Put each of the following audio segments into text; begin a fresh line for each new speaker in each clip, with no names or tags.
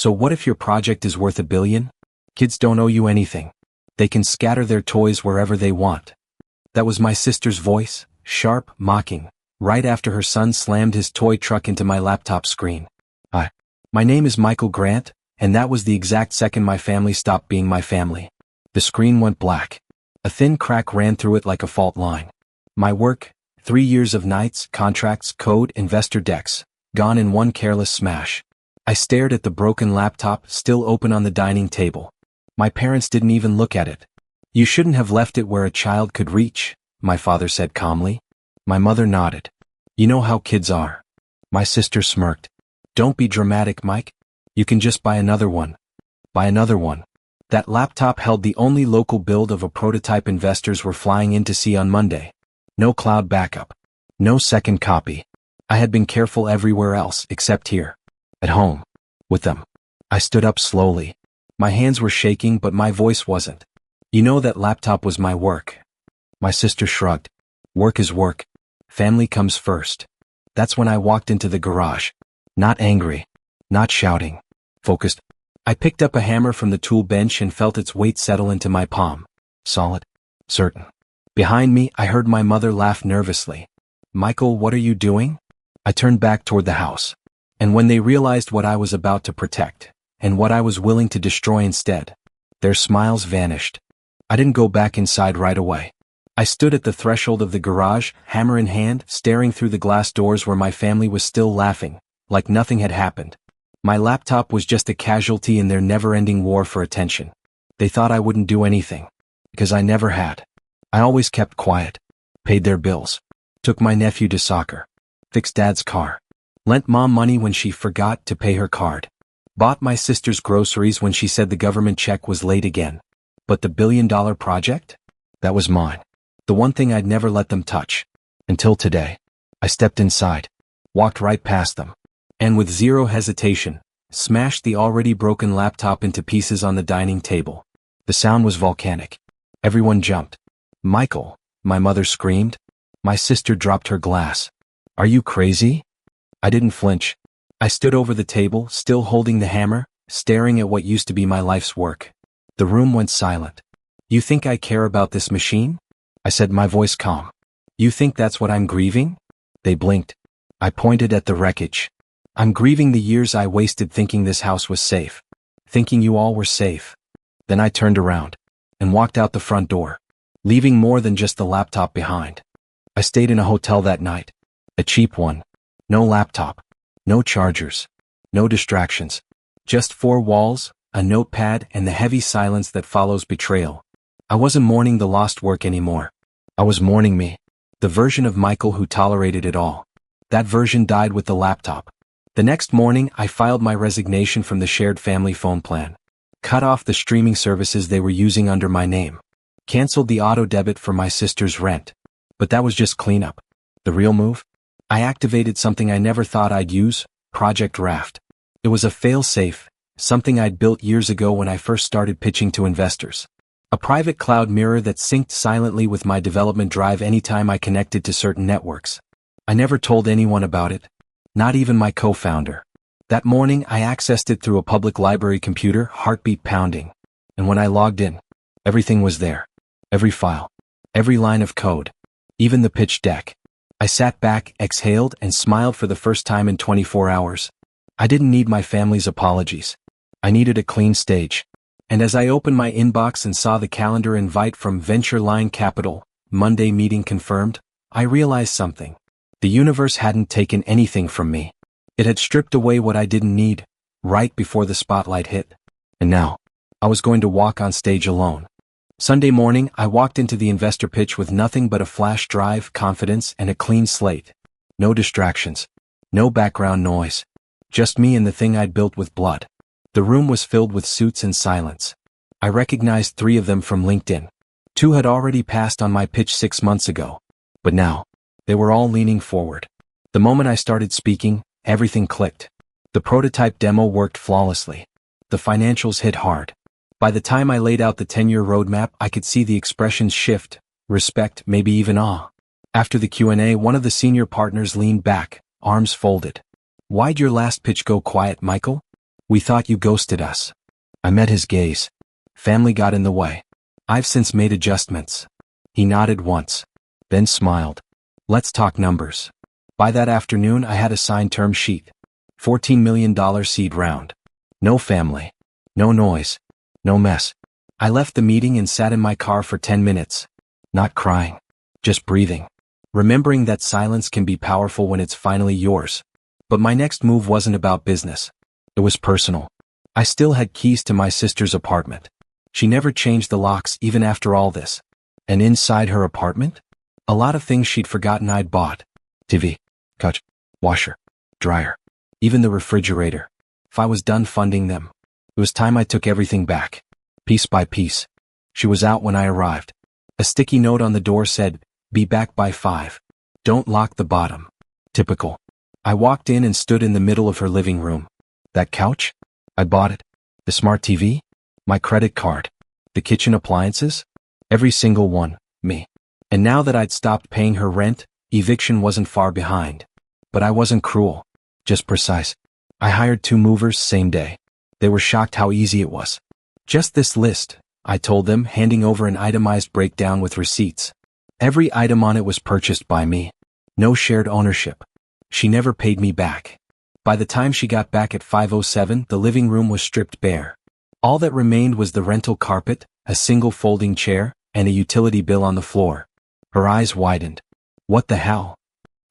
So what if your project is worth $1 billion? Kids don't owe you anything. They can scatter their toys wherever they want. That was my sister's voice, sharp, mocking, right after her son slammed his toy truck into my laptop screen. Hi. My name is Michael Grant, and that was the exact second my family stopped being my family. The screen went black. A thin crack ran through it like a fault line. My work, 3 years of nights, contracts, code, investor decks, gone in one careless smash. I stared at the broken laptop, still open on the dining table. My parents didn't even look at it. You shouldn't have left it where a child could reach, my father said calmly. My mother nodded. You know how kids are. My sister smirked. Don't be dramatic, Mike. You can just buy another one. Buy another one. That laptop held the only local build of a prototype investors were flying in to see on Monday. No cloud backup. No second copy. I had been careful everywhere else except here. At home. With them. I stood up slowly. My hands were shaking, but my voice wasn't. You know that laptop was my work. My sister shrugged. Work is work. Family comes first. That's when I walked into the garage. Not angry. Not shouting. Focused. I picked up a hammer from the tool bench and felt its weight settle into my palm. Solid. Certain. Behind me, I heard my mother laugh nervously. Michael, what are you doing? I turned back toward the house. And when they realized what I was about to protect, and what I was willing to destroy instead, their smiles vanished. I didn't go back inside right away. I stood at the threshold of the garage, hammer in hand, staring through the glass doors where my family was still laughing, like nothing had happened. My laptop was just a casualty in their never-ending war for attention. They thought I wouldn't do anything. Because I never had. I always kept quiet. Paid their bills. Took my nephew to soccer. Fixed Dad's car. Lent Mom money when she forgot to pay her card. Bought my sister's groceries when she said the government check was late again. But the $1 billion project? That was mine. The one thing I'd never let them touch. Until today. I stepped inside. Walked right past them. And with zero hesitation, smashed the already broken laptop into pieces on the dining table. The sound was volcanic. Everyone jumped. Michael, my mother screamed. My sister dropped her glass. Are you crazy? I didn't flinch. I stood over the table, still holding the hammer, staring at what used to be my life's work. The room went silent. You think I care about this machine? I said, my voice calm. You think that's what I'm grieving? They blinked. I pointed at the wreckage. I'm grieving the years I wasted thinking this house was safe. Thinking you all were safe. Then I turned around and walked out the front door, leaving more than just the laptop behind. I stayed in a hotel that night. A cheap one. No laptop. No chargers. No distractions. Just 4 walls, a notepad, and the heavy silence that follows betrayal. I wasn't mourning the lost work anymore. I was mourning me. The version of Michael who tolerated it all. That version died with the laptop. The next morning, I filed my resignation from the shared family phone plan. Cut off the streaming services they were using under my name. Canceled the auto debit for my sister's rent. But that was just cleanup. The real move? I activated something I never thought I'd use, Project Raft. It was a fail-safe, something I'd built years ago when I first started pitching to investors. A private cloud mirror that synced silently with my development drive anytime I connected to certain networks. I never told anyone about it. Not even my co-founder. That morning I accessed it through a public library computer, heartbeat pounding. And when I logged in, everything was there. Every file. Every line of code. Even the pitch deck. I sat back, exhaled, and smiled for the first time in 24 hours. I didn't need my family's apologies. I needed a clean stage. And as I opened my inbox and saw the calendar invite from Venture Line Capital, Monday meeting confirmed, I realized something. The universe hadn't taken anything from me. It had stripped away what I didn't need, right before the spotlight hit. And now, I was going to walk on stage alone. Sunday morning, I walked into the investor pitch with nothing but a flash drive, confidence, and a clean slate. No distractions. No background noise. Just me and the thing I'd built with blood. The room was filled with suits and silence. I recognized 3 of them from LinkedIn. 2 had already passed on my pitch 6 months ago. But now, they were all leaning forward. The moment I started speaking, everything clicked. The prototype demo worked flawlessly. The financials hit hard. By the time I laid out the 10-year roadmap, I could see the expressions shift, respect, maybe even awe. After the Q&A, one of the senior partners leaned back, arms folded. Why'd your last pitch go quiet, Michael? We thought you ghosted us. I met his gaze. Family got in the way. I've since made adjustments. He nodded once, then smiled. Let's talk numbers. By that afternoon I had a signed term sheet. $14 million seed round. No family. No noise. No mess. I left the meeting and sat in my car for 10 minutes. Not crying. Just breathing. Remembering that silence can be powerful when it's finally yours. But my next move wasn't about business. It was personal. I still had keys to my sister's apartment. She never changed the locks even after all this. And inside her apartment? A lot of things she'd forgotten I'd bought. TV, couch, washer, dryer, even the refrigerator. If I was done funding them, it was time I took everything back, piece by piece. She was out when I arrived. A sticky note on the door said, "Be back by 5. Don't lock the bottom." Typical. I walked in and stood in the middle of her living room. That couch? I bought it. The smart TV? My credit card. The kitchen appliances? Every single one, me. And now that I'd stopped paying her rent, eviction wasn't far behind. But I wasn't cruel, just precise. I hired 2 movers same day. They were shocked how easy it was. Just this list, I told them, handing over an itemized breakdown with receipts. Every item on it was purchased by me. No shared ownership. She never paid me back. By the time she got back at 5:07, the living room was stripped bare. All that remained was the rental carpet, a single folding chair, and a utility bill on the floor. Her eyes widened. What the hell?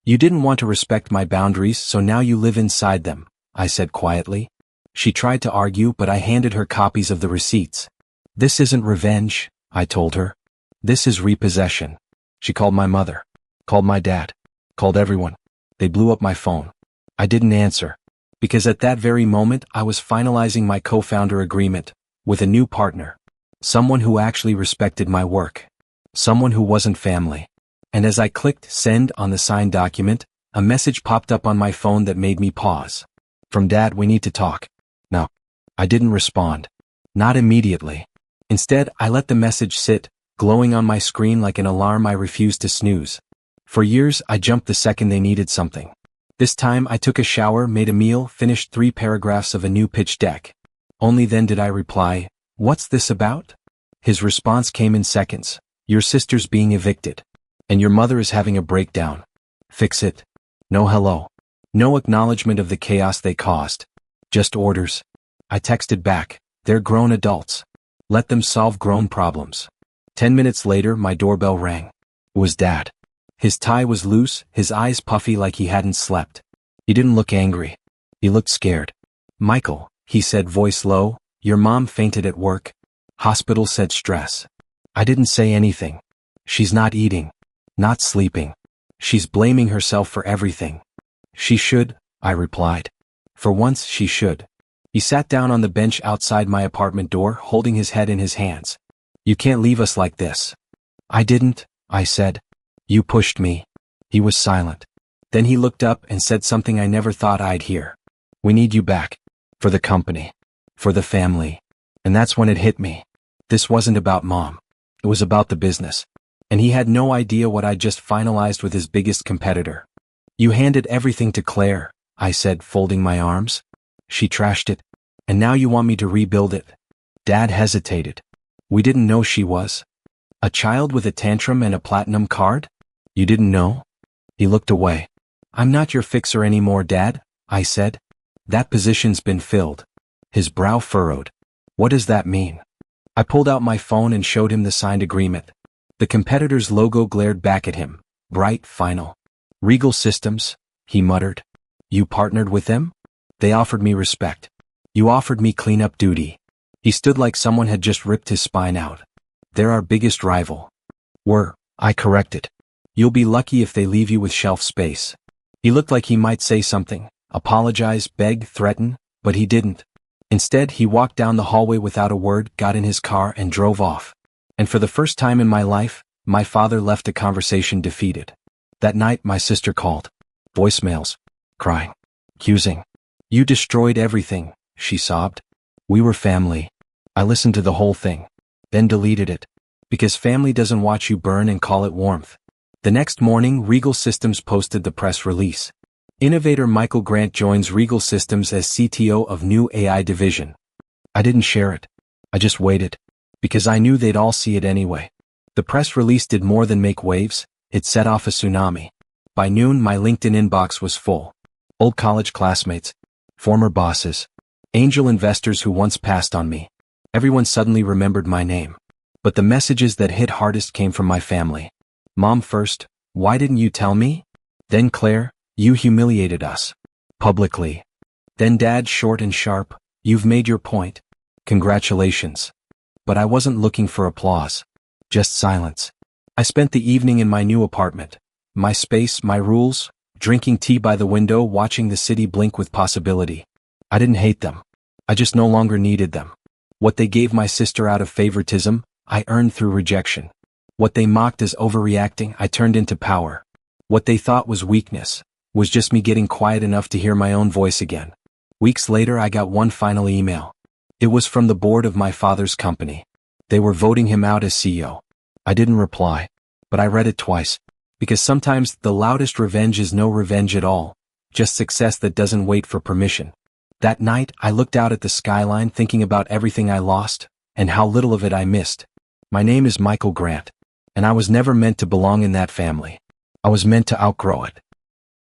You didn't want to respect my boundaries, so now you live inside them, I said quietly. She tried to argue, but I handed her copies of the receipts. This isn't revenge, I told her. This is repossession. She called my mother, called my dad, called everyone. They blew up my phone. I didn't answer, because at that very moment I was finalizing my co-founder agreement with a new partner, someone who actually respected my work, someone who wasn't family. And as I clicked send on the signed document, a message popped up on my phone that made me pause. From Dad, we need to talk. No. I didn't respond. Not immediately. Instead, I let the message sit, glowing on my screen like an alarm I refused to snooze. For years, I jumped the second they needed something. This time, I took a shower, made a meal, finished 3 paragraphs of a new pitch deck. Only then did I reply, "What's this about?" His response came in seconds. "Your sister's being evicted. And your mother is having a breakdown. Fix it." No hello. No acknowledgement of the chaos they caused. Just orders. I texted back, "They're grown adults. Let them solve grown problems." 10 minutes later, my doorbell rang. It was Dad. His tie was loose, his eyes puffy like he hadn't slept. He didn't look angry. He looked scared. "Michael," he said, voice low, "your mom fainted at work. Hospital said stress." I didn't say anything. "She's not eating. Not sleeping. She's blaming herself for everything." "She should," I replied. "For once, she should." He sat down on the bench outside my apartment door, holding his head in his hands. "You can't leave us like this." "I didn't," I said. "You pushed me." He was silent. Then he looked up and said something I never thought I'd hear. "We need you back. For the company. For the family." And that's when it hit me. This wasn't about Mom. It was about the business. And he had no idea what I'd just finalized with his biggest competitor. "You handed everything to Claire," I said, folding my arms. "She trashed it. And now you want me to rebuild it." Dad hesitated. "We didn't know she was a child with a tantrum and a platinum card? You didn't know?" He looked away. "I'm not your fixer anymore, Dad," I said. "That position's been filled." His brow furrowed. "What does that mean?" I pulled out my phone and showed him the signed agreement. The competitor's logo glared back at him, bright, final. "Regal Systems," he muttered. "You partnered with them? They offered me respect. You offered me cleanup duty." He stood like someone had just ripped his spine out. "They're our biggest rival." I corrected. "You'll be lucky if they leave you with shelf space." He looked like he might say something, apologize, beg, threaten, but he didn't. Instead, he walked down the hallway without a word, got in his car, and drove off. And for the first time in my life, my father left a conversation defeated. That night, my sister called. Voicemails. Crying. Accusing. "You destroyed everything," she sobbed. "We were family." I listened to the whole thing, then deleted it. Because family doesn't watch you burn and call it warmth. The next morning, Regal Systems posted the press release. Innovator Michael Grant joins Regal Systems as CTO of new AI division. I didn't share it. I just waited. Because I knew they'd all see it anyway. The press release did more than make waves, it set off a tsunami. By noon, my LinkedIn inbox was full. Old college classmates, former bosses, angel investors who once passed on me. Everyone suddenly remembered my name. But the messages that hit hardest came from my family. Mom first, why didn't you tell me? Then Claire, you humiliated us. Publicly. Then Dad, short and sharp, you've made your point. Congratulations. But I wasn't looking for applause. Just silence. I spent the evening in my new apartment. My space, my rules, drinking tea by the window, watching the city blink with possibility. I didn't hate them. I just no longer needed them. What they gave my sister out of favoritism, I earned through rejection. What they mocked as overreacting, I turned into power. What they thought was weakness, was just me getting quiet enough to hear my own voice again. Weeks later, I got one final email. It was from the board of my father's company. They were voting him out as CEO. I didn't reply, but I read it twice. Because sometimes the loudest revenge is no revenge at all, just success that doesn't wait for permission. That night, I looked out at the skyline thinking about everything I lost, and how little of it I missed. My name is Michael Grant, and I was never meant to belong in that family. I was meant to outgrow it.